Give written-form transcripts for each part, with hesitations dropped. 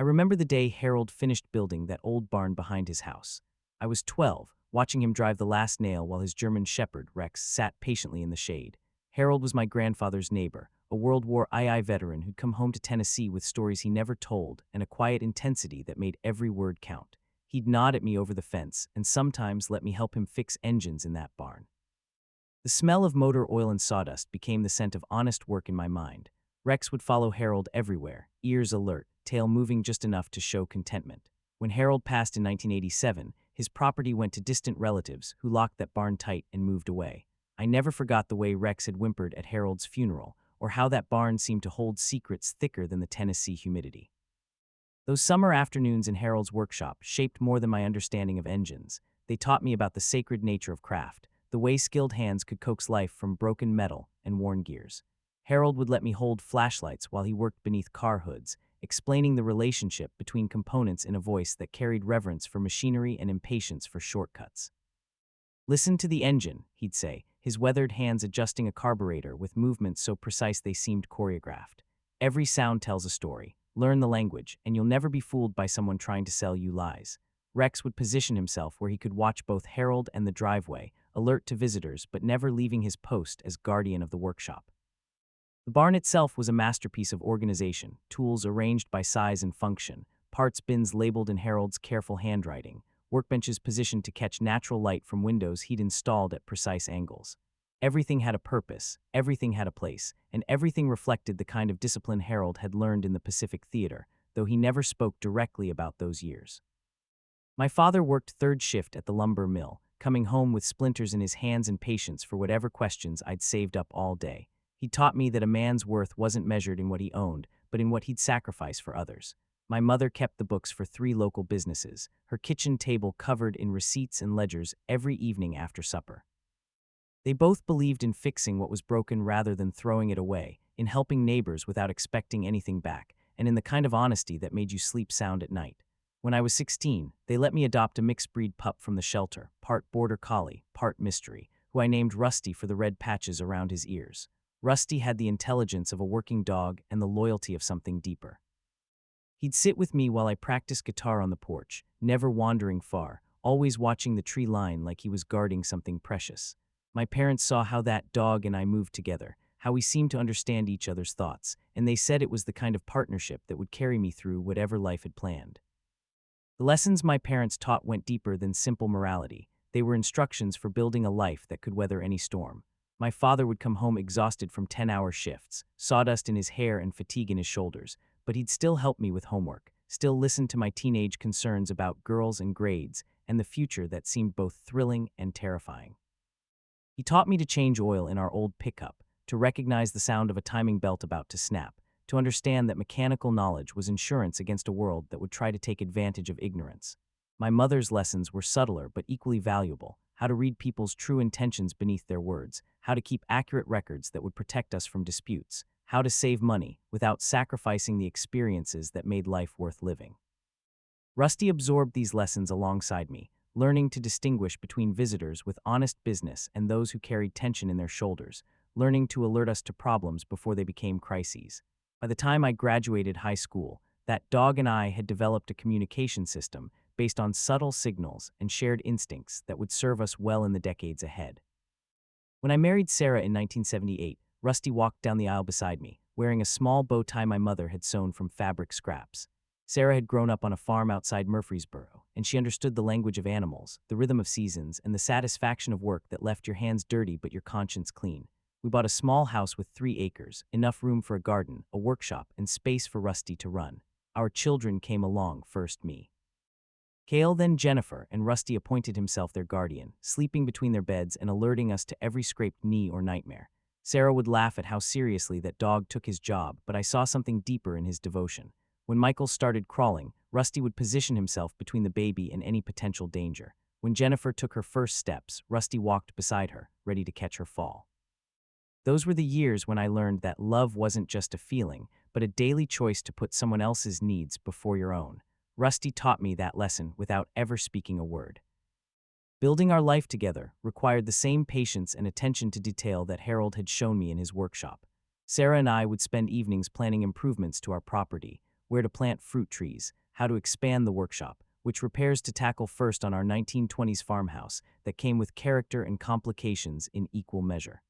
I remember the day Harold finished building that old barn behind his house. I was 12, watching him drive the last nail while his German shepherd, Rex, sat patiently in the shade. Harold was my grandfather's neighbor, a World War II veteran who'd come home to Tennessee with stories he never told and a quiet intensity that made every word count. He'd nod at me over the fence and sometimes let me help him fix engines in that barn. The smell of motor oil and sawdust became the scent of honest work in my mind. Rex would follow Harold everywhere, ears alert, tail moving just enough to show contentment. When Harold passed in 1987, his property went to distant relatives who locked that barn tight and moved away. I never forgot the way Rex had whimpered at Harold's funeral, or how that barn seemed to hold secrets thicker than the Tennessee humidity. Those summer afternoons in Harold's workshop shaped more than my understanding of engines. They taught me about the sacred nature of craft, the way skilled hands could coax life from broken metal and worn gears. Harold would let me hold flashlights while he worked beneath car hoods, explaining the relationship between components in a voice that carried reverence for machinery and impatience for shortcuts. "Listen to the engine," he'd say, his weathered hands adjusting a carburetor with movements so precise they seemed choreographed. "Every sound tells a story. Learn the language, and you'll never be fooled by someone trying to sell you lies." Rex would position himself where he could watch both Harold and the driveway, alert to visitors but never leaving his post as guardian of the workshop. The barn itself was a masterpiece of organization, tools arranged by size and function, parts bins labeled in Harold's careful handwriting, workbenches positioned to catch natural light from windows he'd installed at precise angles. Everything had a purpose, everything had a place, and everything reflected the kind of discipline Harold had learned in the Pacific Theater, though he never spoke directly about those years. My father worked third shift at the lumber mill, coming home with splinters in his hands and patience for whatever questions I'd saved up all day. He taught me that a man's worth wasn't measured in what he owned, but in what he'd sacrifice for others. My mother kept the books for 3 local businesses, her kitchen table covered in receipts and ledgers every evening after supper. They both believed in fixing what was broken rather than throwing it away, in helping neighbors without expecting anything back, and in the kind of honesty that made you sleep sound at night. When I was 16, they let me adopt a mixed-breed pup from the shelter, part border collie, part mystery, who I named Rusty for the red patches around his ears. Rusty had the intelligence of a working dog and the loyalty of something deeper. He'd sit with me while I practiced guitar on the porch, never wandering far, always watching the tree line like he was guarding something precious. My parents saw how that dog and I moved together, how we seemed to understand each other's thoughts, and they said it was the kind of partnership that would carry me through whatever life had planned. The lessons my parents taught went deeper than simple morality. They were instructions for building a life that could weather any storm. My father would come home exhausted from 10-hour shifts, sawdust in his hair and fatigue in his shoulders, but he'd still help me with homework, still listen to my teenage concerns about girls and grades and the future that seemed both thrilling and terrifying. He taught me to change oil in our old pickup, to recognize the sound of a timing belt about to snap, to understand that mechanical knowledge was insurance against a world that would try to take advantage of ignorance. My mother's lessons were subtler but equally valuable: how to read people's true intentions beneath their words, how to keep accurate records that would protect us from disputes, how to save money without sacrificing the experiences that made life worth living. Rusty absorbed these lessons alongside me, learning to distinguish between visitors with honest business and those who carried tension in their shoulders, learning to alert us to problems before they became crises. By the time I graduated high school, that dog and I had developed a communication system based on subtle signals and shared instincts that would serve us well in the decades ahead. When I married Sarah in 1978, Rusty walked down the aisle beside me, wearing a small bow tie my mother had sewn from fabric scraps. Sarah had grown up on a farm outside Murfreesboro, and she understood the language of animals, the rhythm of seasons, and the satisfaction of work that left your hands dirty but your conscience clean. We bought a small house with 3 acres, enough room for a garden, a workshop, and space for Rusty to run. Our children came along first, me, Cale, then Jennifer, and Rusty appointed himself their guardian, sleeping between their beds and alerting us to every scraped knee or nightmare. Sarah would laugh at how seriously that dog took his job, but I saw something deeper in his devotion. When Michael started crawling, Rusty would position himself between the baby and any potential danger. When Jennifer took her first steps, Rusty walked beside her, ready to catch her fall. Those were the years when I learned that love wasn't just a feeling, but a daily choice to put someone else's needs before your own. Rusty taught me that lesson without ever speaking a word. Building our life together required the same patience and attention to detail that Harold had shown me in his workshop. Sarah and I would spend evenings planning improvements to our property, where to plant fruit trees, how to expand the workshop, which repairs to tackle first on our 1920s farmhouse that came with character and complications in equal measure.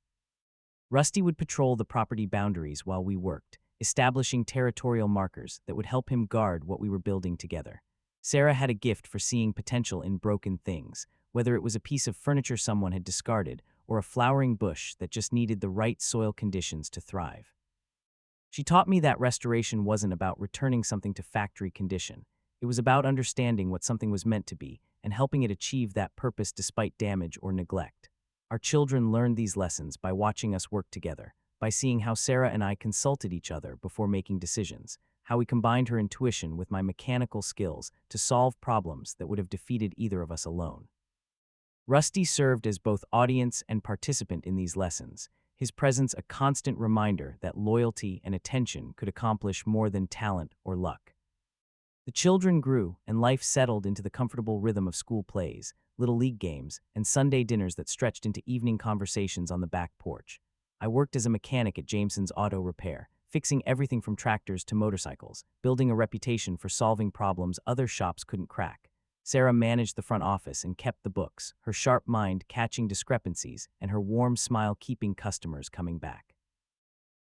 Rusty would patrol the property boundaries while we worked, establishing territorial markers that would help him guard what we were building together. Sarah had a gift for seeing potential in broken things, whether it was a piece of furniture someone had discarded or a flowering bush that just needed the right soil conditions to thrive. She taught me that restoration wasn't about returning something to factory condition. It was about understanding what something was meant to be and helping it achieve that purpose despite damage or neglect. Our children learned these lessons by watching us work together, by seeing how Sarah and I consulted each other before making decisions, how we combined her intuition with my mechanical skills to solve problems that would have defeated either of us alone. Rusty served as both audience and participant in these lessons, his presence a constant reminder that loyalty and attention could accomplish more than talent or luck. The children grew, and life settled into the comfortable rhythm of school plays, little league games, and Sunday dinners that stretched into evening conversations on the back porch. I worked as a mechanic at Jameson's Auto Repair, fixing everything from tractors to motorcycles, building a reputation for solving problems other shops couldn't crack. Sarah managed the front office and kept the books, her sharp mind catching discrepancies and her warm smile keeping customers coming back.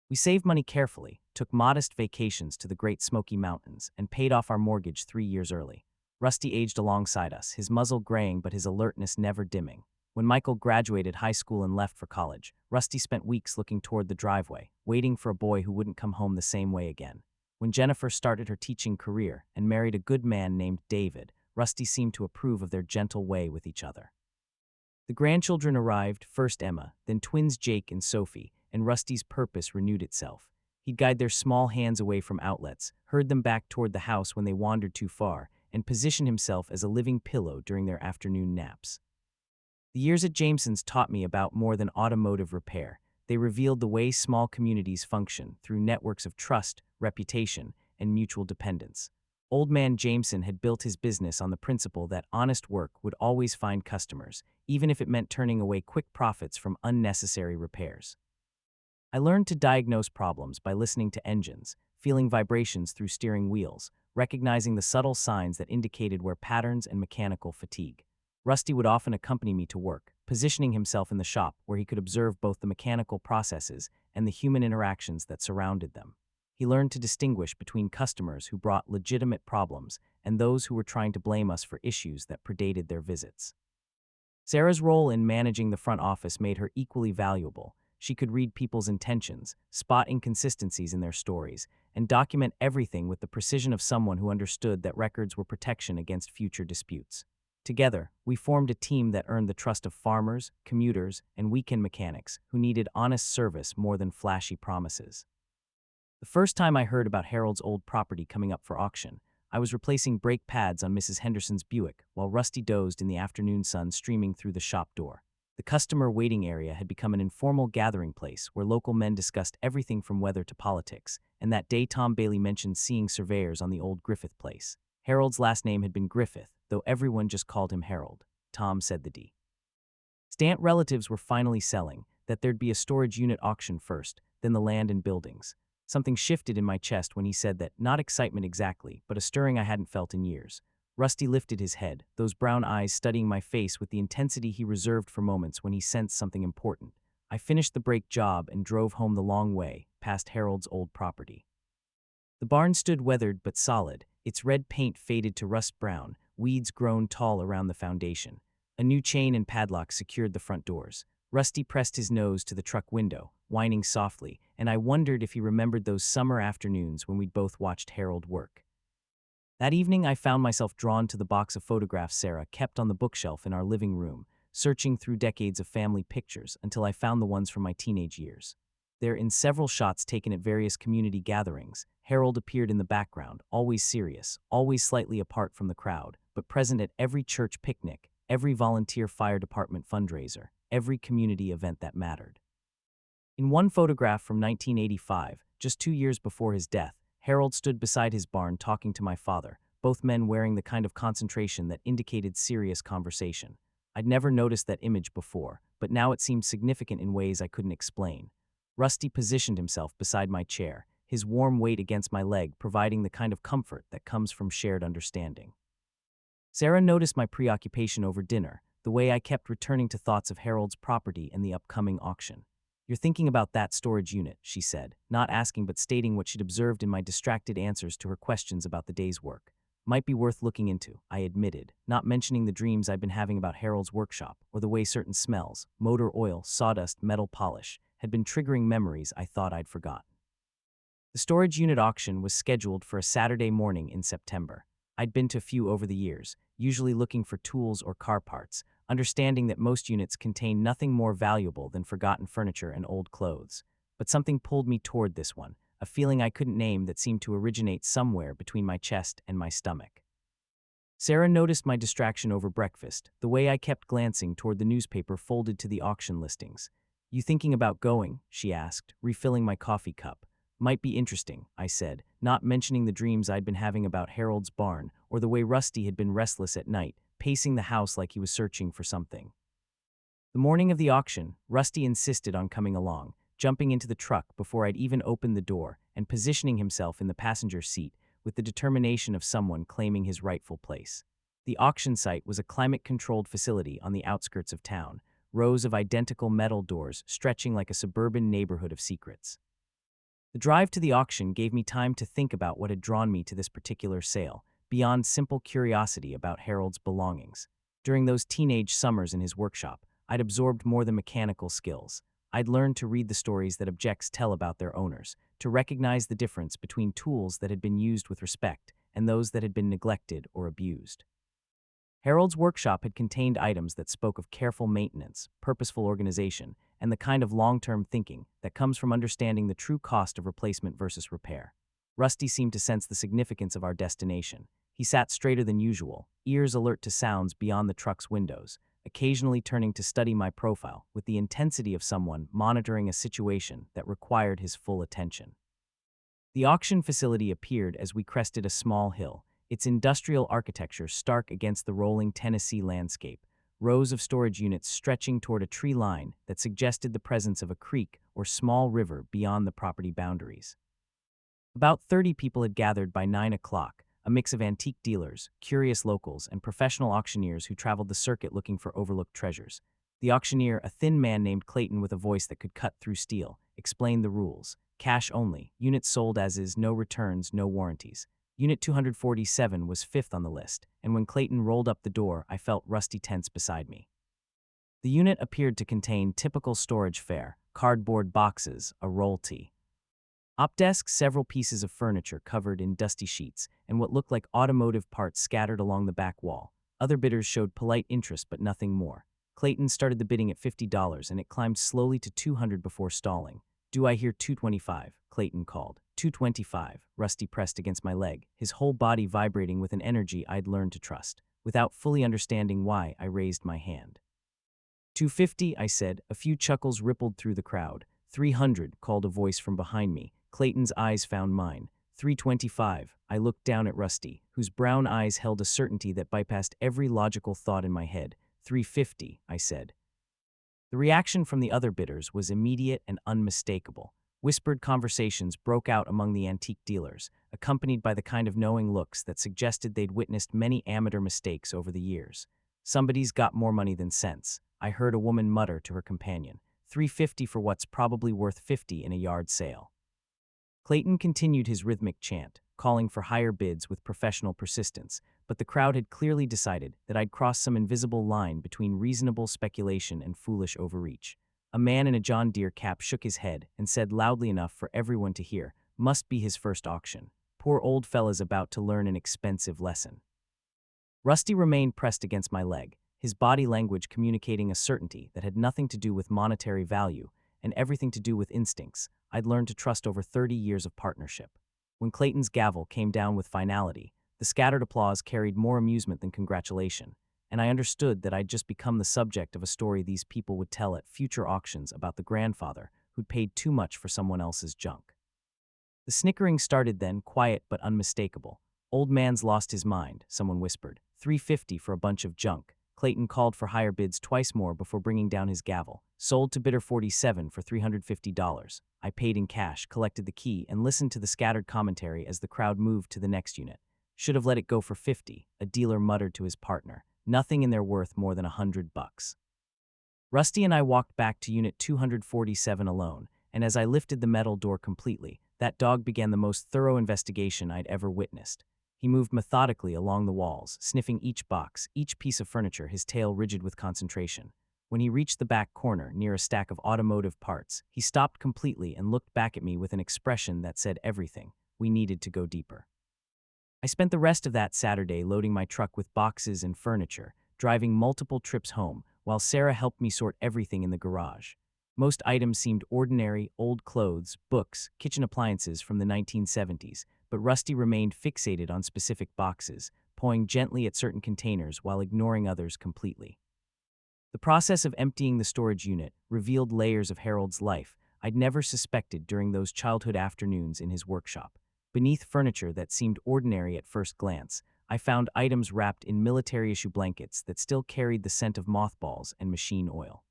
We saved money carefully, took modest vacations to the Great Smoky Mountains, and paid off our mortgage 3 years early. Rusty aged alongside us, his muzzle graying but his alertness never dimming. When Michael graduated high school and left for college, Rusty spent weeks looking toward the driveway, waiting for a boy who wouldn't come home the same way again. When Jennifer started her teaching career and married a good man named David, Rusty seemed to approve of their gentle way with each other. The grandchildren arrived, first Emma, then twins Jake and Sophie, and Rusty's purpose renewed itself. He'd guide their small hands away from outlets, herd them back toward the house when they wandered too far, and position himself as a living pillow during their afternoon naps. The years at Jameson's taught me about more than automotive repair. They revealed the way small communities function through networks of trust, reputation, and mutual dependence. Old man Jameson had built his business on the principle that honest work would always find customers, even if it meant turning away quick profits from unnecessary repairs. I learned to diagnose problems by listening to engines, feeling vibrations through steering wheels, recognizing the subtle signs that indicated where patterns and mechanical fatigue. Rusty would often accompany me to work, positioning himself in the shop where he could observe both the mechanical processes and the human interactions that surrounded them. He learned to distinguish between customers who brought legitimate problems and those who were trying to blame us for issues that predated their visits. Sarah's role in managing the front office made her equally valuable. She could read people's intentions, spot inconsistencies in their stories, and document everything with the precision of someone who understood that records were protection against future disputes. Together, we formed a team that earned the trust of farmers, commuters, and weekend mechanics who needed honest service more than flashy promises. The first time I heard about Harold's old property coming up for auction, I was replacing brake pads on Mrs. Henderson's Buick while Rusty dozed in the afternoon sun streaming through the shop door. The customer waiting area had become an informal gathering place where local men discussed everything from weather to politics, and that day Tom Bailey mentioned seeing surveyors on the old Griffith place. Harold's last name had been Griffith, though everyone just called him Harold. Tom said the distant relatives were finally selling, that there'd be a storage unit auction first, then the land and buildings. Something shifted in my chest when he said that, not excitement exactly, but a stirring I hadn't felt in years. Rusty lifted his head, those brown eyes studying my face with the intensity he reserved for moments when he sensed something important. I finished the brake job and drove home the long way, past Harold's old property. The barn stood weathered but solid, its red paint faded to rust brown, weeds grown tall around the foundation. A new chain and padlock secured the front doors. Rusty pressed his nose to the truck window, whining softly, and I wondered if he remembered those summer afternoons when we'd both watched Harold work. That evening, I found myself drawn to the box of photographs Sarah kept on the bookshelf in our living room, searching through decades of family pictures until I found the ones from my teenage years. There, in several shots taken at various community gatherings, Harold appeared in the background, always serious, always slightly apart from the crowd, but present at every church picnic, every volunteer fire department fundraiser, every community event that mattered. In one photograph from 1985, just 2 years before his death, Harold stood beside his barn talking to my father, both men wearing the kind of concentration that indicated serious conversation. I'd never noticed that image before, but now it seemed significant in ways I couldn't explain. Rusty positioned himself beside my chair, his warm weight against my leg providing the kind of comfort that comes from shared understanding. Sarah noticed my preoccupation over dinner, the way I kept returning to thoughts of Harold's property and the upcoming auction. "You're thinking about that storage unit," she said, not asking but stating what she'd observed in my distracted answers to her questions about the day's work. "Might be worth looking into," I admitted, not mentioning the dreams I'd been having about Harold's workshop or the way certain smells, motor oil, sawdust, metal polish, had been triggering memories I thought I'd forgotten. The storage unit auction was scheduled for a Saturday morning in September. I'd been to a few over the years, usually looking for tools or car parts, understanding that most units contain nothing more valuable than forgotten furniture and old clothes. But something pulled me toward this one, a feeling I couldn't name that seemed to originate somewhere between my chest and my stomach. Sarah noticed my distraction over breakfast, the way I kept glancing toward the newspaper folded to the auction listings. "You thinking about going?" she asked, refilling my coffee cup. "Might be interesting," I said, not mentioning the dreams I'd been having about Harold's barn or the way Rusty had been restless at night, pacing the house like he was searching for something. The morning of the auction, Rusty insisted on coming along, jumping into the truck before I'd even opened the door and positioning himself in the passenger seat with the determination of someone claiming his rightful place. The auction site was a climate-controlled facility on the outskirts of town, rows of identical metal doors stretching like a suburban neighborhood of secrets. The drive to the auction gave me time to think about what had drawn me to this particular sale, beyond simple curiosity about Harold's belongings. During those teenage summers in his workshop, I'd absorbed more than mechanical skills. I'd learned to read the stories that objects tell about their owners, to recognize the difference between tools that had been used with respect and those that had been neglected or abused. Harold's workshop had contained items that spoke of careful maintenance, purposeful organization, and the kind of long-term thinking that comes from understanding the true cost of replacement versus repair. Rusty seemed to sense the significance of our destination. He sat straighter than usual, ears alert to sounds beyond the truck's windows, occasionally turning to study my profile with the intensity of someone monitoring a situation that required his full attention. The auction facility appeared as we crested a small hill, its industrial architecture stark against the rolling Tennessee landscape, rows of storage units stretching toward a tree line that suggested the presence of a creek or small river beyond the property boundaries. About 30 people had gathered by 9 o'clock, a mix of antique dealers, curious locals, and professional auctioneers who traveled the circuit looking for overlooked treasures. The auctioneer, a thin man named Clayton with a voice that could cut through steel, explained the rules. Cash only, units sold as is, no returns, no warranties. Unit 247 was fifth on the list, and when Clayton rolled up the door, I felt Rusty tense beside me. The unit appeared to contain typical storage fare, cardboard boxes, a roll tee. Op desk, several pieces of furniture covered in dusty sheets, and what looked like automotive parts scattered along the back wall. Other bidders showed polite interest but nothing more. Clayton started the bidding at $50 and it climbed slowly to $200 before stalling. "Do I hear $225? Clayton called. $225, Rusty pressed against my leg, his whole body vibrating with an energy I'd learned to trust. Without fully understanding why, I raised my hand. $250, I said. A few chuckles rippled through the crowd. $300, called a voice from behind me. Clayton's eyes found mine. $325, I looked down at Rusty, whose brown eyes held a certainty that bypassed every logical thought in my head. $350, I said. The reaction from the other bidders was immediate and unmistakable. Whispered conversations broke out among the antique dealers, accompanied by the kind of knowing looks that suggested they'd witnessed many amateur mistakes over the years. "Somebody's got more money than sense," I heard a woman mutter to her companion. $350 for what's probably worth $50 in a yard sale. Clayton continued his rhythmic chant, calling for higher bids with professional persistence, but the crowd had clearly decided that I'd crossed some invisible line between reasonable speculation and foolish overreach. A man in a John Deere cap shook his head and said loudly enough for everyone to hear, "Must be his first auction. Poor old fella's about to learn an expensive lesson." Rusty remained pressed against my leg, his body language communicating a certainty that had nothing to do with monetary value and everything to do with instincts I'd learned to trust over 30 years of partnership. When Clayton's gavel came down with finality, the scattered applause carried more amusement than congratulation, and I understood that I'd just become the subject of a story these people would tell at future auctions about the grandfather who'd paid too much for someone else's junk. The snickering started then, quiet but unmistakable. "Old man's lost his mind," someone whispered. $350 for a bunch of junk. Clayton called for higher bids twice more before bringing down his gavel. Sold to bidder 47 for $350. I paid in cash, collected the key, and listened to the scattered commentary as the crowd moved to the next unit. Should have let it go for 50, a dealer muttered to his partner. Nothing in there worth more than $100. Rusty and I walked back to unit 247 alone, and as I lifted the metal door completely, that dog began the most thorough investigation I'd ever witnessed. He moved methodically along the walls, sniffing each box, each piece of furniture, his tail rigid with concentration. When he reached the back corner, near a stack of automotive parts, he stopped completely and looked back at me with an expression that said everything. We needed to go deeper. I spent the rest of that Saturday loading my truck with boxes and furniture, driving multiple trips home, while Sarah helped me sort everything in the garage. Most items seemed ordinary, old clothes, books, kitchen appliances from the 1970s, but Rusty remained fixated on specific boxes, pawing gently at certain containers while ignoring others completely. The process of emptying the storage unit revealed layers of Harold's life I'd never suspected during those childhood afternoons in his workshop. Beneath furniture that seemed ordinary at first glance, I found items wrapped in military-issue blankets that still carried the scent of mothballs and machine oil.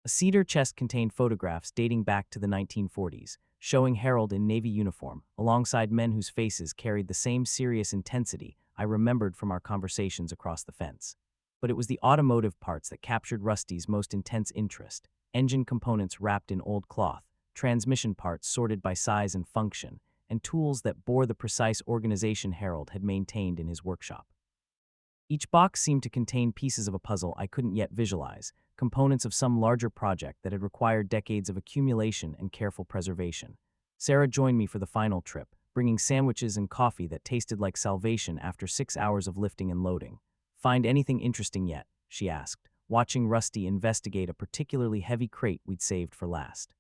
A cedar chest contained photographs dating back to the 1940s, showing Harold in Navy uniform, alongside men whose faces carried the same serious intensity I remembered from our conversations across the fence. But it was the automotive parts that captured Rusty's most intense interest: engine components wrapped in old cloth, transmission parts sorted by size and function, and tools that bore the precise organization Harold had maintained in his workshop. Each box seemed to contain pieces of a puzzle I couldn't yet visualize, components of some larger project that had required decades of accumulation and careful preservation. Sarah joined me for the final trip, bringing sandwiches and coffee that tasted like salvation after 6 hours of lifting and loading. "Find anything interesting yet?" she asked, watching Rusty investigate a particularly heavy crate we'd saved for last.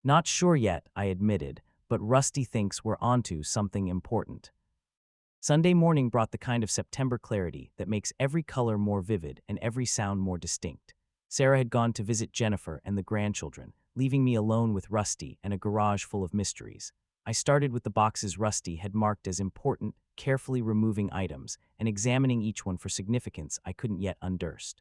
"Not sure yet," I admitted, but Rusty thinks we're onto something important. Sunday morning brought the kind of September clarity that makes every color more vivid and every sound more distinct. Sarah had gone to visit Jennifer and the grandchildren, leaving me alone with Rusty and a garage full of mysteries. I started with the boxes Rusty had marked as important, carefully removing items and examining each one for significance I couldn't yet unearth.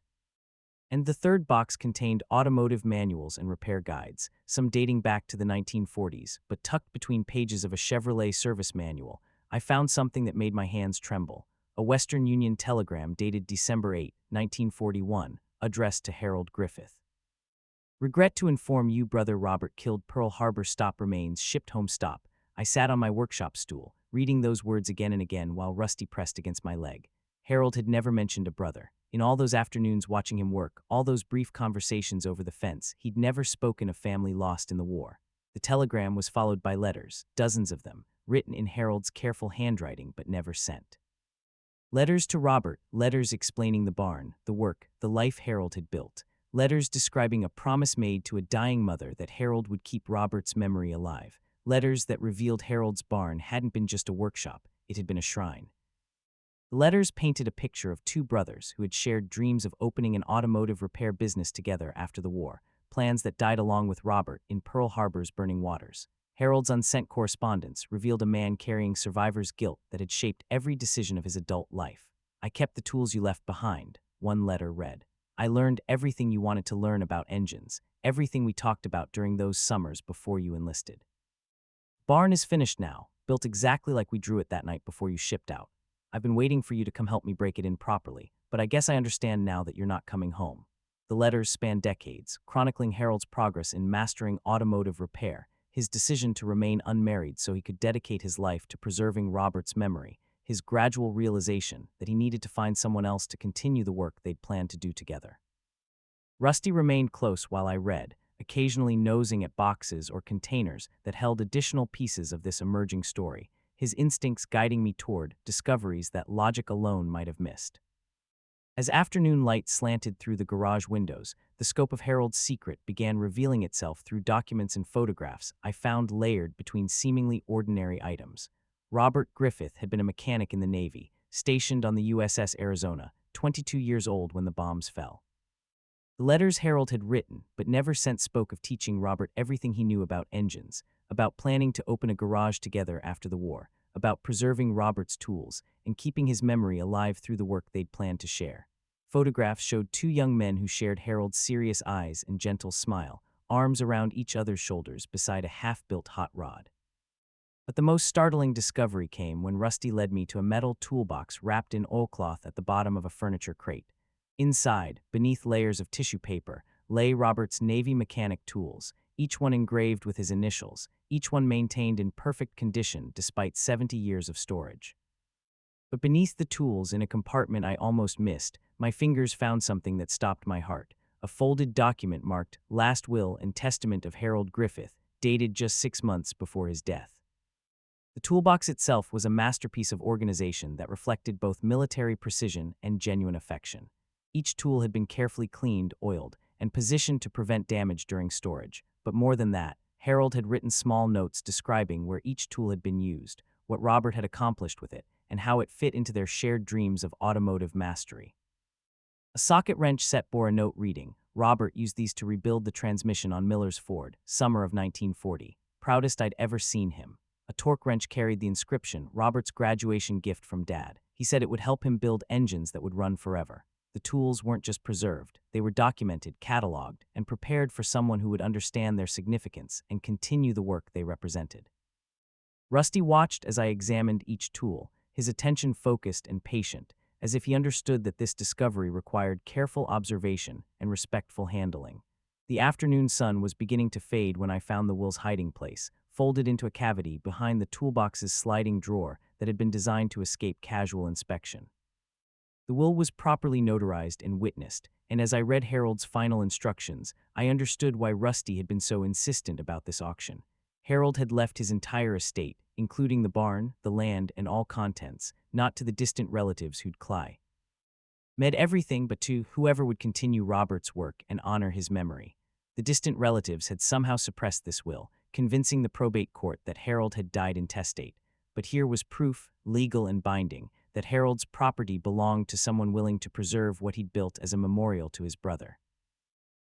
And the third box contained automotive manuals and repair guides, some dating back to the 1940s, but tucked between pages of a Chevrolet service manual, I found something that made my hands tremble: a Western Union telegram dated December 8, 1941, addressed to Harold Griffith. "Regret to inform you brother Robert killed Pearl Harbor. Stop remains shipped home. Stop." I sat on my workshop stool, reading those words again and again while Rusty pressed against my leg. Harold had never mentioned a brother. In all those afternoons watching him work, all those brief conversations over the fence, he'd never spoken of family lost in the war. The telegram was followed by letters, dozens of them, written in Harold's careful handwriting but never sent. Letters to Robert, letters explaining the barn, the work, the life Harold had built. Letters describing a promise made to a dying mother that Harold would keep Robert's memory alive. Letters that revealed Harold's barn hadn't been just a workshop, it had been a shrine. The letters painted a picture of two brothers who had shared dreams of opening an automotive repair business together after the war, plans that died along with Robert in Pearl Harbor's burning waters. Harold's unsent correspondence revealed a man carrying survivor's guilt that had shaped every decision of his adult life. "I kept the tools you left behind," one letter read. "I learned everything you wanted to learn about engines, everything we talked about during those summers before you enlisted. Barn is finished now, built exactly like we drew it that night before you shipped out. I've been waiting for you to come help me break it in properly, but I guess I understand now that you're not coming home." The letters spanned decades, chronicling Harold's progress in mastering automotive repair, his decision to remain unmarried so he could dedicate his life to preserving Robert's memory, his gradual realization that he needed to find someone else to continue the work they'd planned to do together. Rusty remained close while I read, occasionally nosing at boxes or containers that held additional pieces of this emerging story, his instincts guiding me toward discoveries that logic alone might have missed. As afternoon light slanted through the garage windows, the scope of Harold's secret began revealing itself through documents and photographs I found layered between seemingly ordinary items. Robert Griffith had been a mechanic in the Navy, stationed on the USS Arizona, 22 years old when the bombs fell. The letters Harold had written but never sent spoke of teaching Robert everything he knew about engines, about planning to open a garage together after the war, about preserving Robert's tools, and keeping his memory alive through the work they'd planned to share. Photographs showed two young men who shared Harold's serious eyes and gentle smile, arms around each other's shoulders beside a half-built hot rod. But the most startling discovery came when Rusty led me to a metal toolbox wrapped in oilcloth at the bottom of a furniture crate. Inside, beneath layers of tissue paper, lay Robert's Navy mechanic tools, each one engraved with his initials, each one maintained in perfect condition despite 70 years of storage. But beneath the tools, in a compartment I almost missed, my fingers found something that stopped my heart. A folded document marked Last Will and Testament of Harold Griffith, dated just 6 months before his death. The toolbox itself was a masterpiece of organization that reflected both military precision and genuine affection. Each tool had been carefully cleaned, oiled, and positioned to prevent damage during storage. But more than that, Harold had written small notes describing where each tool had been used, what Robert had accomplished with it, and how it fit into their shared dreams of automotive mastery. A socket wrench set bore a note reading, "Robert used these to rebuild the transmission on Miller's Ford, summer of 1940. Proudest I'd ever seen him." A torque wrench carried the inscription, "Robert's graduation gift from Dad." He said it would help him build engines that would run forever. The tools weren't just preserved, they were documented, cataloged, and prepared for someone who would understand their significance and continue the work they represented. Rusty watched as I examined each tool, his attention focused and patient, as if he understood that this discovery required careful observation and respectful handling. The afternoon sun was beginning to fade when I found the will's hiding place, folded into a cavity behind the toolbox's sliding drawer that had been designed to escape casual inspection. The will was properly notarized and witnessed, and as I read Harold's final instructions, I understood why Rusty had been so insistent about this auction. Harold had left his entire estate, including the barn, the land, and all contents, not to the distant relatives who'd med everything but to whoever would continue Robert's work and honor his memory. The distant relatives had somehow suppressed this will, convincing the probate court that Harold had died intestate. But here was proof, legal and binding, that Harold's property belonged to someone willing to preserve what he'd built as a memorial to his brother.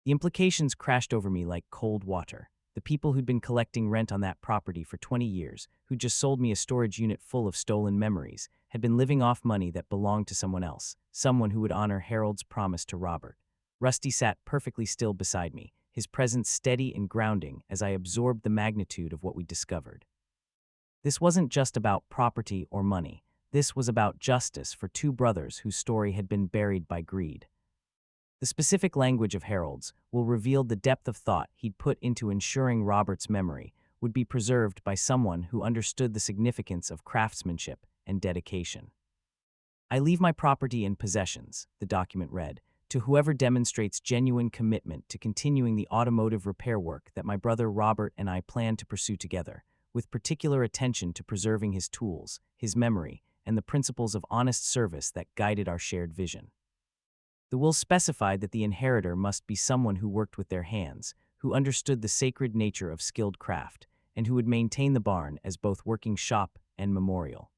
The implications crashed over me like cold water. The people who'd been collecting rent on that property for 20 years, who'd just sold me a storage unit full of stolen memories, had been living off money that belonged to someone else, someone who would honor Harold's promise to Robert. Rusty sat perfectly still beside me, his presence steady and grounding as I absorbed the magnitude of what we'd discovered. This wasn't just about property or money. This was about justice for two brothers whose story had been buried by greed. The specific language of Harold's will reveal the depth of thought he'd put into ensuring Robert's memory would be preserved by someone who understood the significance of craftsmanship and dedication. "I leave my property and possessions," the document read, "to whoever demonstrates genuine commitment to continuing the automotive repair work that my brother Robert and I plan to pursue together, with particular attention to preserving his tools, his memory, and the principles of honest service that guided our shared vision." The will specified that the inheritor must be someone who worked with their hands, who understood the sacred nature of skilled craft, and who would maintain the barn as both working shop and memorial.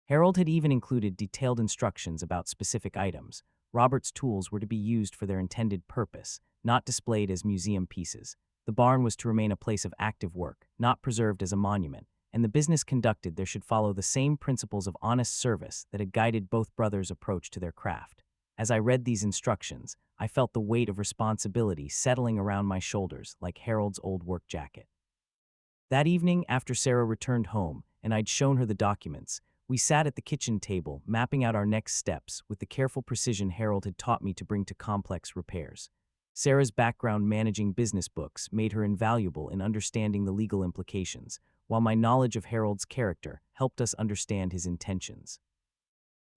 Harold had even included detailed instructions about specific items. Robert's tools were to be used for their intended purpose, not displayed as museum pieces. The barn was to remain a place of active work, not preserved as a monument, and the business conducted there should follow the same principles of honest service that had guided both brothers' approach to their craft. As I read these instructions, I felt the weight of responsibility settling around my shoulders like Harold's old work jacket. That evening, after Sarah returned home and I'd shown her the documents, we sat at the kitchen table, mapping out our next steps with the careful precision Harold had taught me to bring to complex repairs. Sarah's background managing business books made her invaluable in understanding the legal implications, while my knowledge of Harold's character helped us understand his intentions.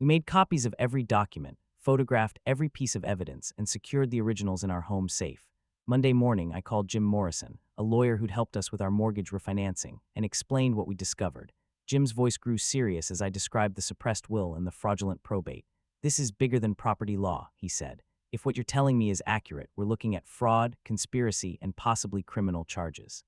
We made copies of every document, photographed every piece of evidence, and secured the originals in our home safe. Monday morning, I called Jim Morrison, a lawyer who'd helped us with our mortgage refinancing, and explained what we discovered. Jim's voice grew serious as I described the suppressed will and the fraudulent probate. "This is bigger than property law," he said. "If what you're telling me is accurate, we're looking at fraud, conspiracy, and possibly criminal charges."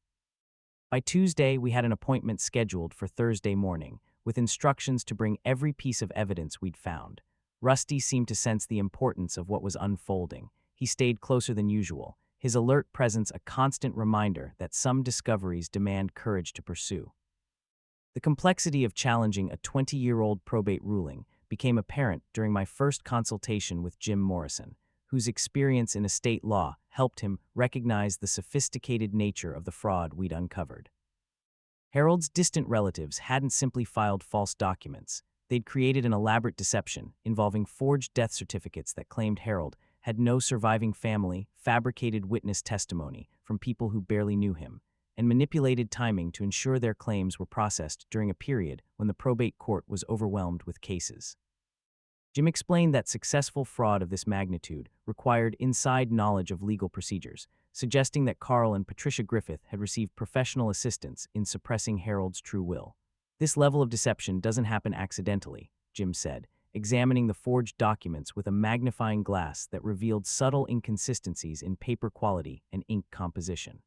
By Tuesday, we had an appointment scheduled for Thursday morning, with instructions to bring every piece of evidence we'd found. Rusty seemed to sense the importance of what was unfolding. He stayed closer than usual, his alert presence a constant reminder that some discoveries demand courage to pursue. The complexity of challenging a 20-year-old probate ruling became apparent during my first consultation with Jim Morrison, whose experience in estate law helped him recognize the sophisticated nature of the fraud we'd uncovered. Harold's distant relatives hadn't simply filed false documents. They'd created an elaborate deception involving forged death certificates that claimed Harold had no surviving family, fabricated witness testimony from people who barely knew him, and manipulated timing to ensure their claims were processed during a period when the probate court was overwhelmed with cases. Jim explained that successful fraud of this magnitude required inside knowledge of legal procedures, suggesting that Carl and Patricia Griffith had received professional assistance in suppressing Harold's true will. This level of deception doesn't happen accidentally, Jim said, examining the forged documents with a magnifying glass that revealed subtle inconsistencies in paper quality and ink composition.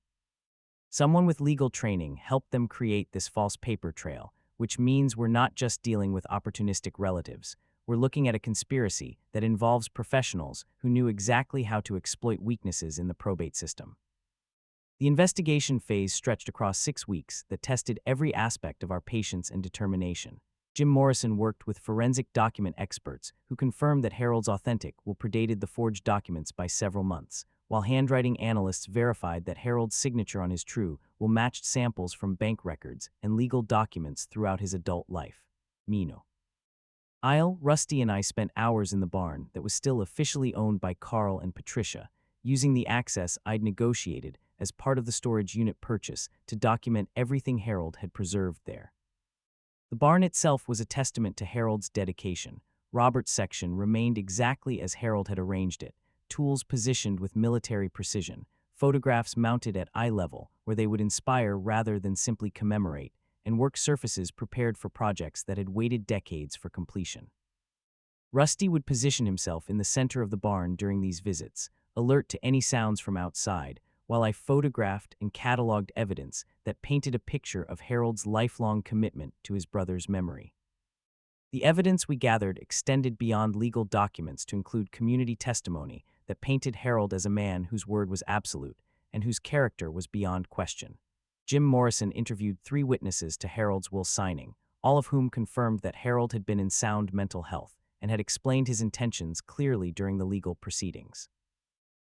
Someone with legal training helped them create this false paper trail, which means we're not just dealing with opportunistic relatives. We're looking at a conspiracy that involves professionals who knew exactly how to exploit weaknesses in the probate system. The investigation phase stretched across 6 weeks that tested every aspect of our patience and determination. Jim Morrison worked with forensic document experts who confirmed that Harold's authentic will predated the forged documents by several months, while handwriting analysts verified that Harold's signature on his true will matched samples from bank records and legal documents throughout his adult life. Mino. Rusty and I spent hours in the barn that was still officially owned by Carl and Patricia, using the access I'd negotiated as part of the storage unit purchase to document everything Harold had preserved there. The barn itself was a testament to Harold's dedication. Robert's section remained exactly as Harold had arranged it, tools positioned with military precision, photographs mounted at eye level where they would inspire rather than simply commemorate, and work surfaces prepared for projects that had waited decades for completion. Rusty would position himself in the center of the barn during these visits, alert to any sounds from outside, while I photographed and cataloged evidence that painted a picture of Harold's lifelong commitment to his brother's memory. The evidence we gathered extended beyond legal documents to include community testimony that painted Harold as a man whose word was absolute and whose character was beyond question. Jim Morrison interviewed 3 witnesses to Harold's will signing, all of whom confirmed that Harold had been in sound mental health and had explained his intentions clearly during the legal proceedings.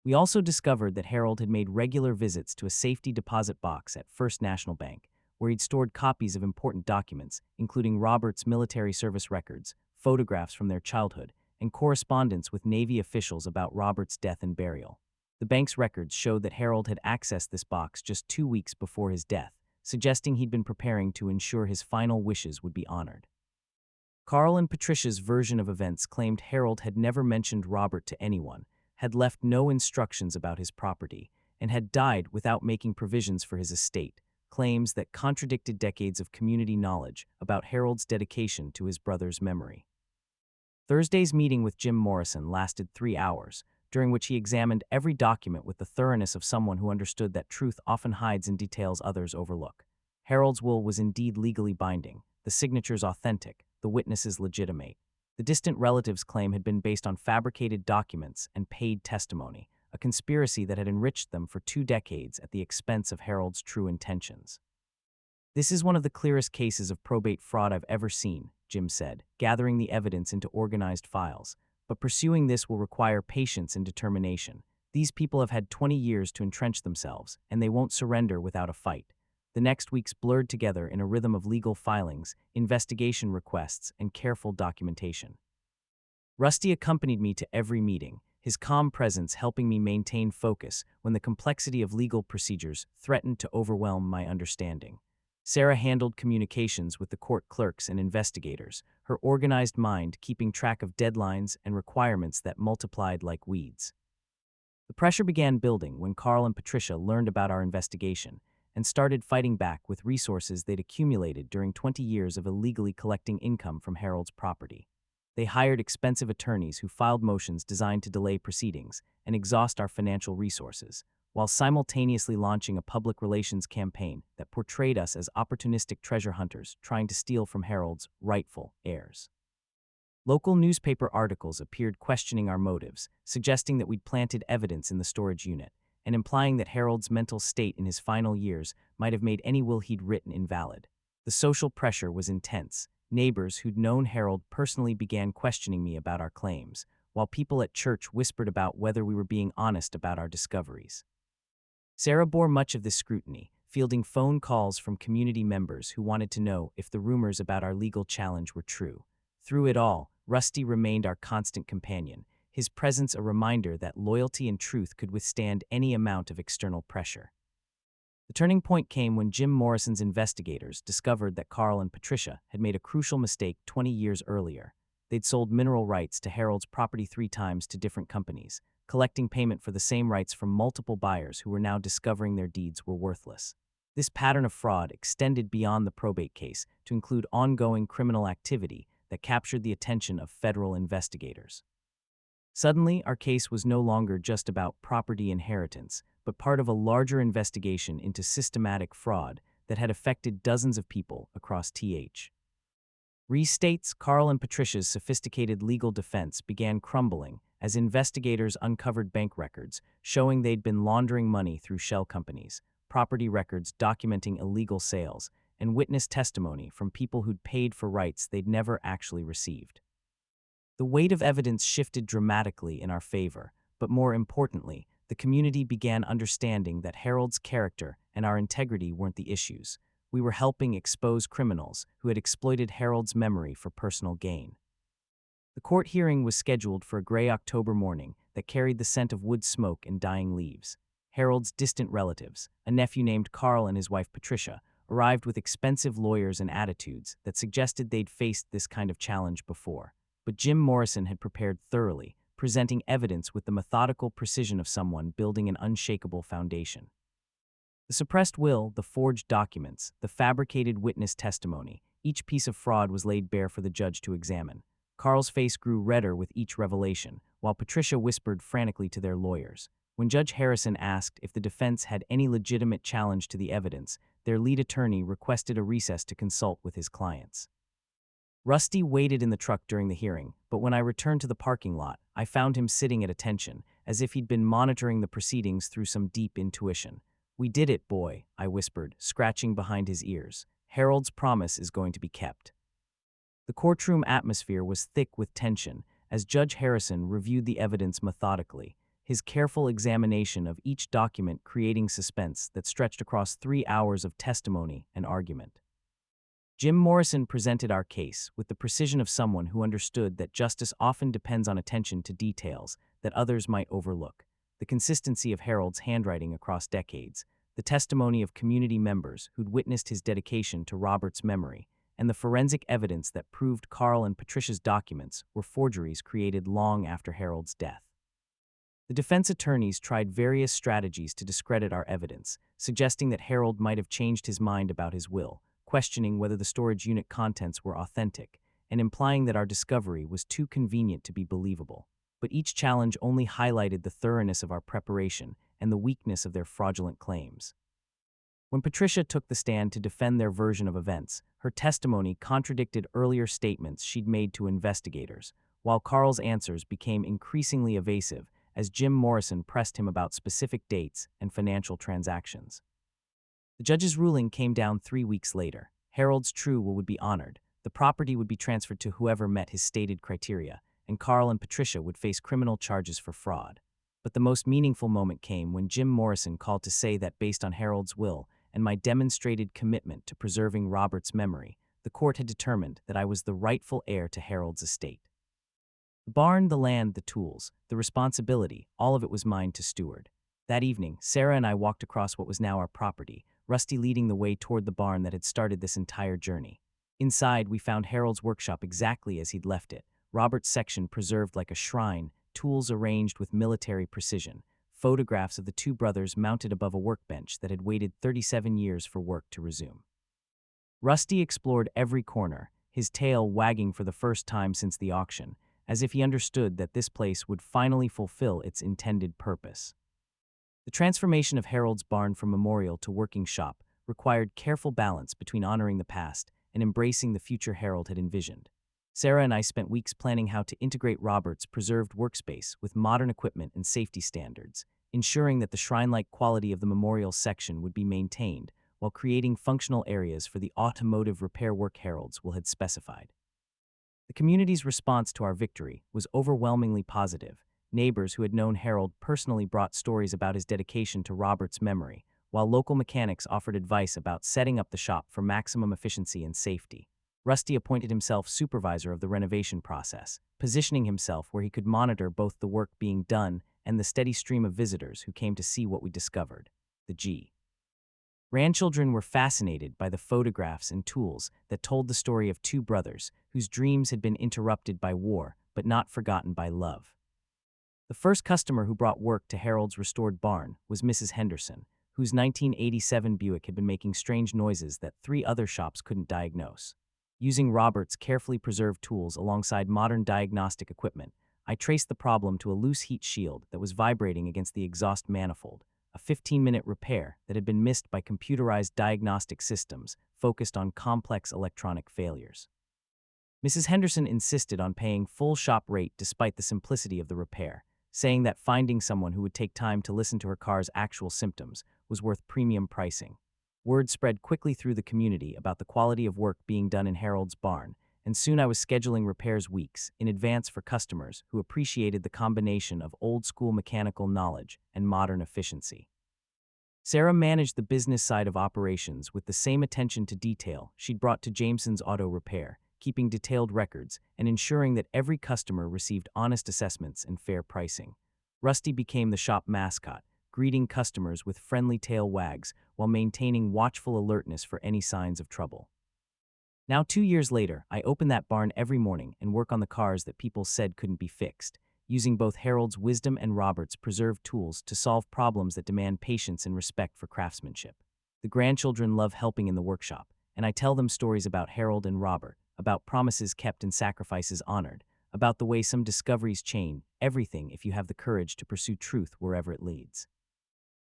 We also discovered that Harold had made regular visits to a safety deposit box at First National Bank, where he'd stored copies of important documents, including Robert's military service records, photographs from their childhood, and correspondence with Navy officials about Robert's death and burial. The bank's records showed that Harold had accessed this box just 2 weeks before his death, suggesting he'd been preparing to ensure his final wishes would be honored. Carl and Patricia's version of events claimed Harold had never mentioned Robert to anyone, had left no instructions about his property, and had died without making provisions for his estate, claims that contradicted decades of community knowledge about Harold's dedication to his brother's memory. Thursday's meeting with Jim Morrison lasted 3 hours, during which he examined every document with the thoroughness of someone who understood that truth often hides in details others overlook. Harold's will was indeed legally binding, the signatures authentic, the witnesses legitimate. The distant relatives' claim had been based on fabricated documents and paid testimony, a conspiracy that had enriched them for 2 decades at the expense of Harold's true intentions. "This is one of the clearest cases of probate fraud I've ever seen," Jim said, gathering the evidence into organized files. "But pursuing this will require patience and determination. These people have had 20 years to entrench themselves, and they won't surrender without a fight." The next weeks blurred together in a rhythm of legal filings, investigation requests, and careful documentation. Rusty accompanied me to every meeting, his calm presence helping me maintain focus when the complexity of legal procedures threatened to overwhelm my understanding. Sarah handled communications with the court clerks and investigators, her organized mind keeping track of deadlines and requirements that multiplied like weeds. The pressure began building when Carl and Patricia learned about our investigation and started fighting back with resources they'd accumulated during 20 years of illegally collecting income from Harold's property. They hired expensive attorneys who filed motions designed to delay proceedings and exhaust our financial resources, while simultaneously launching a public relations campaign that portrayed us as opportunistic treasure hunters trying to steal from Harold's rightful heirs. Local newspaper articles appeared questioning our motives, suggesting that we'd planted evidence in the storage unit, and implying that Harold's mental state in his final years might have made any will he'd written invalid. The social pressure was intense, Neighbors who'd known Harold personally began questioning me about our claims, while people at church whispered about whether we were being honest about our discoveries. Sarah bore much of this scrutiny, fielding phone calls from community members who wanted to know if the rumors about our legal challenge were true. Through it all, Rusty remained our constant companion, his presence a reminder that loyalty and truth could withstand any amount of external pressure. The turning point came when Jim Morrison's investigators discovered that Carl and Patricia had made a crucial mistake 20 years earlier. They'd sold mineral rights to Harold's property 3 times to different companies, collecting payment for the same rights from multiple buyers who were now discovering their deeds were worthless. This pattern of fraud extended beyond the probate case to include ongoing criminal activity that captured the attention of federal investigators. Suddenly, our case was no longer just about property inheritance, but part of a larger investigation into systematic fraud that had affected dozens of people across TH. Restates Carl and Patricia's sophisticated legal defense began crumbling as investigators uncovered bank records showing they'd been laundering money through shell companies, property records documenting illegal sales, and witness testimony from people who'd paid for rights they'd never actually received. The weight of evidence shifted dramatically in our favor, but more importantly, the community began understanding that Harold's character and our integrity weren't the issues. We were helping expose criminals who had exploited Harold's memory for personal gain. The court hearing was scheduled for a gray October morning that carried the scent of wood smoke and dying leaves. Harold's distant relatives, a nephew named Carl and his wife Patricia, arrived with expensive lawyers and attitudes that suggested they'd faced this kind of challenge before. But Jim Morrison had prepared thoroughly, presenting evidence with the methodical precision of someone building an unshakable foundation. The suppressed will, the forged documents, the fabricated witness testimony, each piece of fraud was laid bare for the judge to examine. Carl's face grew redder with each revelation, while Patricia whispered frantically to their lawyers. When Judge Harrison asked if the defense had any legitimate challenge to the evidence, their lead attorney requested a recess to consult with his clients. Rusty waited in the truck during the hearing, but when I returned to the parking lot, I found him sitting at attention, as if he'd been monitoring the proceedings through some deep intuition. "We did it, boy," I whispered, scratching behind his ears. "Harold's promise is going to be kept." The courtroom atmosphere was thick with tension as Judge Harrison reviewed the evidence methodically, his careful examination of each document creating suspense that stretched across 3 hours of testimony and argument. Jim Morrison presented our case with the precision of someone who understood that justice often depends on attention to details that others might overlook. The consistency of Harold's handwriting across decades, the testimony of community members who'd witnessed his dedication to Robert's memory, and the forensic evidence that proved Carl and Patricia's documents were forgeries created long after Harold's death. The defense attorneys tried various strategies to discredit our evidence, suggesting that Harold might have changed his mind about his will, questioning whether the storage unit contents were authentic, and implying that our discovery was too convenient to be believable. But each challenge only highlighted the thoroughness of our preparation and the weakness of their fraudulent claims. When Patricia took the stand to defend their version of events, her testimony contradicted earlier statements she'd made to investigators, while Carl's answers became increasingly evasive as Jim Morrison pressed him about specific dates and financial transactions. The judge's ruling came down 3 weeks later. Harold's true will would be honored, the property would be transferred to whoever met his stated criteria, and Carl and Patricia would face criminal charges for fraud. But the most meaningful moment came when Jim Morrison called to say that based on Harold's will and my demonstrated commitment to preserving Robert's memory, the court had determined that I was the rightful heir to Harold's estate. The barn, the land, the tools, the responsibility, all of it was mine to steward. That evening, Sarah and I walked across what was now our property, Rusty leading the way toward the barn that had started this entire journey. Inside, we found Harold's workshop exactly as he'd left it, Robert's section preserved like a shrine, tools arranged with military precision, photographs of the 2 brothers mounted above a workbench that had waited 37 years for work to resume. Rusty explored every corner, his tail wagging for the first time since the auction, as if he understood that this place would finally fulfill its intended purpose. The transformation of Harold's barn from memorial to working shop required careful balance between honoring the past and embracing the future Harold had envisioned. Sarah and I spent weeks planning how to integrate Robert's preserved workspace with modern equipment and safety standards, ensuring that the shrine-like quality of the memorial section would be maintained while creating functional areas for the automotive repair work Harold's will had specified. The community's response to our victory was overwhelmingly positive. Neighbors who had known Harold personally brought stories about his dedication to Robert's memory, while local mechanics offered advice about setting up the shop for maximum efficiency and safety. Rusty appointed himself supervisor of the renovation process, positioning himself where he could monitor both the work being done and the steady stream of visitors who came to see what we discovered. The grandchildren were fascinated by the photographs and tools that told the story of two brothers whose dreams had been interrupted by war but not forgotten by love. The first customer who brought work to Harold's restored barn was Mrs. Henderson, whose 1987 Buick had been making strange noises that 3 other shops couldn't diagnose. Using Robert's carefully preserved tools alongside modern diagnostic equipment, I traced the problem to a loose heat shield that was vibrating against the exhaust manifold, a 15-minute repair that had been missed by computerized diagnostic systems focused on complex electronic failures. Mrs. Henderson insisted on paying full shop rate despite the simplicity of the repair, saying that finding someone who would take time to listen to her car's actual symptoms was worth premium pricing. Word spread quickly through the community about the quality of work being done in Harold's barn, and soon I was scheduling repairs weeks in advance for customers who appreciated the combination of old-school mechanical knowledge and modern efficiency. Sarah managed the business side of operations with the same attention to detail she'd brought to Jameson's Auto Repair, keeping detailed records and ensuring that every customer received honest assessments and fair pricing. Rusty became the shop mascot, greeting customers with friendly tail wags while maintaining watchful alertness for any signs of trouble. Now 2 years later, I open that barn every morning and work on the cars that people said couldn't be fixed, using both Harold's wisdom and Robert's preserved tools to solve problems that demand patience and respect for craftsmanship. The grandchildren love helping in the workshop, and I tell them stories about Harold and Robert, about promises kept and sacrifices honored, about the way some discoveries change everything if you have the courage to pursue truth wherever it leads.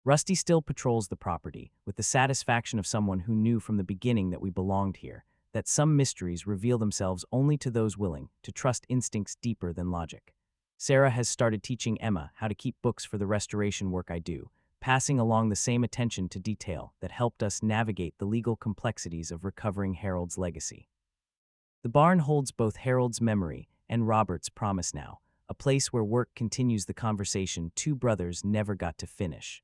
Rusty still patrols the property, with the satisfaction of someone who knew from the beginning that we belonged here, that some mysteries reveal themselves only to those willing to trust instincts deeper than logic. Sarah has started teaching Emma how to keep books for the restoration work I do, passing along the same attention to detail that helped us navigate the legal complexities of recovering Harold's legacy. The barn holds both Harold's memory and Robert's promise now, a place where work continues the conversation two brothers never got to finish.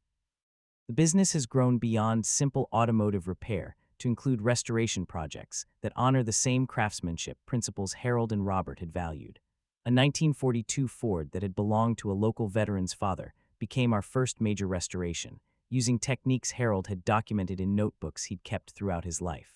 The business has grown beyond simple automotive repair to include restoration projects that honor the same craftsmanship principles Harold and Robert had valued. A 1942 Ford that had belonged to a local veteran's father became our first major restoration, using techniques Harold had documented in notebooks he'd kept throughout his life.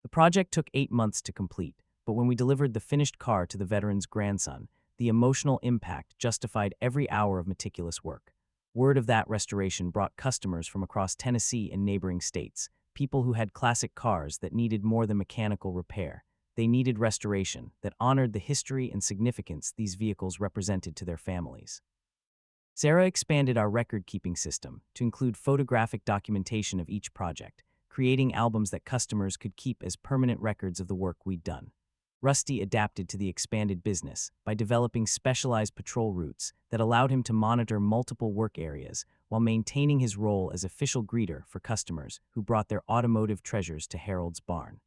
The project took 8 months to complete, but when we delivered the finished car to the veteran's grandson, the emotional impact justified every hour of meticulous work. Word of that restoration brought customers from across Tennessee and neighboring states, people who had classic cars that needed more than mechanical repair. They needed restoration that honored the history and significance these vehicles represented to their families. Sarah expanded our record-keeping system to include photographic documentation of each project, creating albums that customers could keep as permanent records of the work we'd done. Rusty adapted to the expanded business by developing specialized patrol routes that allowed him to monitor multiple work areas while maintaining his role as official greeter for customers who brought their automotive treasures to Harold's barn.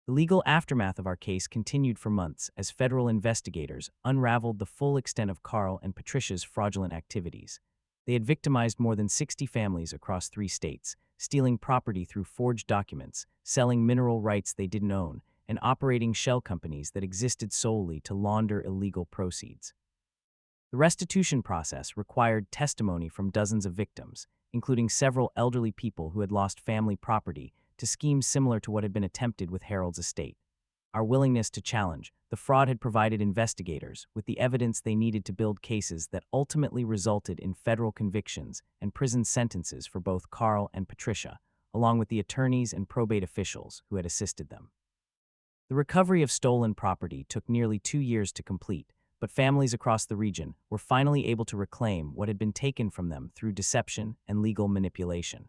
The legal aftermath of our case continued for months as federal investigators unraveled the full extent of Carl and Patricia's fraudulent activities. They had victimized more than 60 families across 3 states, stealing property through forged documents, selling mineral rights they didn't own, and operating shell companies that existed solely to launder illegal proceeds. The restitution process required testimony from dozens of victims, including several elderly people who had lost family property to schemes similar to what had been attempted with Harold's estate. Our willingness to challenge the fraud had provided investigators with the evidence they needed to build cases that ultimately resulted in federal convictions and prison sentences for both Carl and Patricia, along with the attorneys and probate officials who had assisted them. The recovery of stolen property took nearly 2 years to complete, but families across the region were finally able to reclaim what had been taken from them through deception and legal manipulation.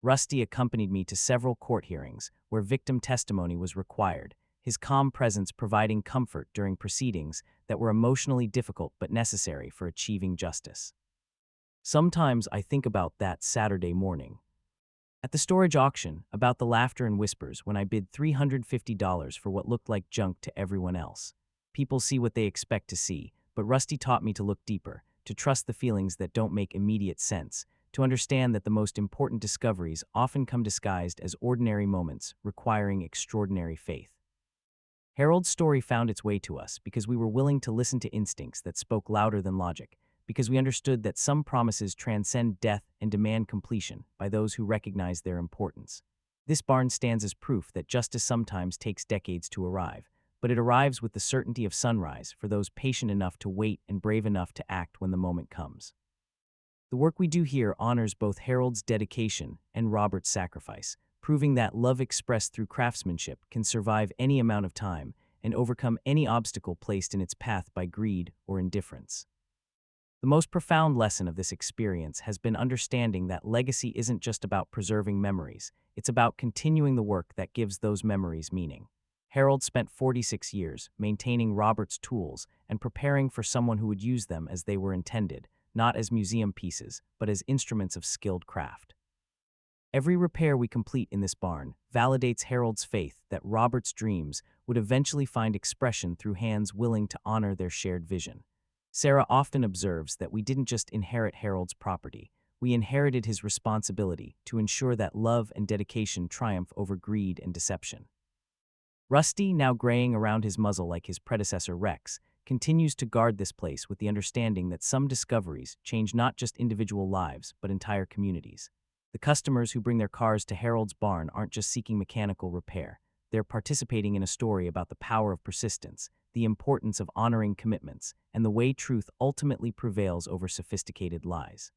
Rusty accompanied me to several court hearings where victim testimony was required, his calm presence providing comfort during proceedings that were emotionally difficult but necessary for achieving justice. Sometimes I think about that Saturday morning. At the storage auction, about the laughter and whispers when I bid $350 for what looked like junk to everyone else. People see what they expect to see, but Rusty taught me to look deeper, to trust the feelings that don't make immediate sense, to understand that the most important discoveries often come disguised as ordinary moments requiring extraordinary faith. Harold's story found its way to us because we were willing to listen to instincts that spoke louder than logic, because we understood that some promises transcend death and demand completion by those who recognize their importance. This barn stands as proof that justice sometimes takes decades to arrive, but it arrives with the certainty of sunrise for those patient enough to wait and brave enough to act when the moment comes. The work we do here honors both Harold's dedication and Robert's sacrifice, proving that love expressed through craftsmanship can survive any amount of time and overcome any obstacle placed in its path by greed or indifference. The most profound lesson of this experience has been understanding that legacy isn't just about preserving memories, it's about continuing the work that gives those memories meaning. Harold spent 46 years maintaining Robert's tools and preparing for someone who would use them as they were intended, not as museum pieces, but as instruments of skilled craft. Every repair we complete in this barn validates Harold's faith that Robert's dreams would eventually find expression through hands willing to honor their shared vision. Sarah often observes that we didn't just inherit Harold's property, we inherited his responsibility to ensure that love and dedication triumph over greed and deception. Rusty, now graying around his muzzle like his predecessor Rex, continues to guard this place with the understanding that some discoveries change not just individual lives, but entire communities. The customers who bring their cars to Harold's barn aren't just seeking mechanical repair, they're participating in a story about the power of persistence, the importance of honoring commitments, and the way truth ultimately prevails over sophisticated lies.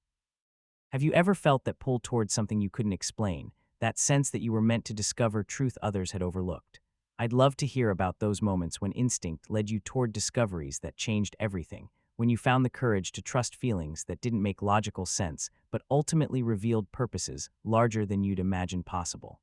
Have you ever felt that pull towards something you couldn't explain, that sense that you were meant to discover truth others had overlooked? I'd love to hear about those moments when instinct led you toward discoveries that changed everything, when you found the courage to trust feelings that didn't make logical sense but ultimately revealed purposes larger than you'd imagined possible.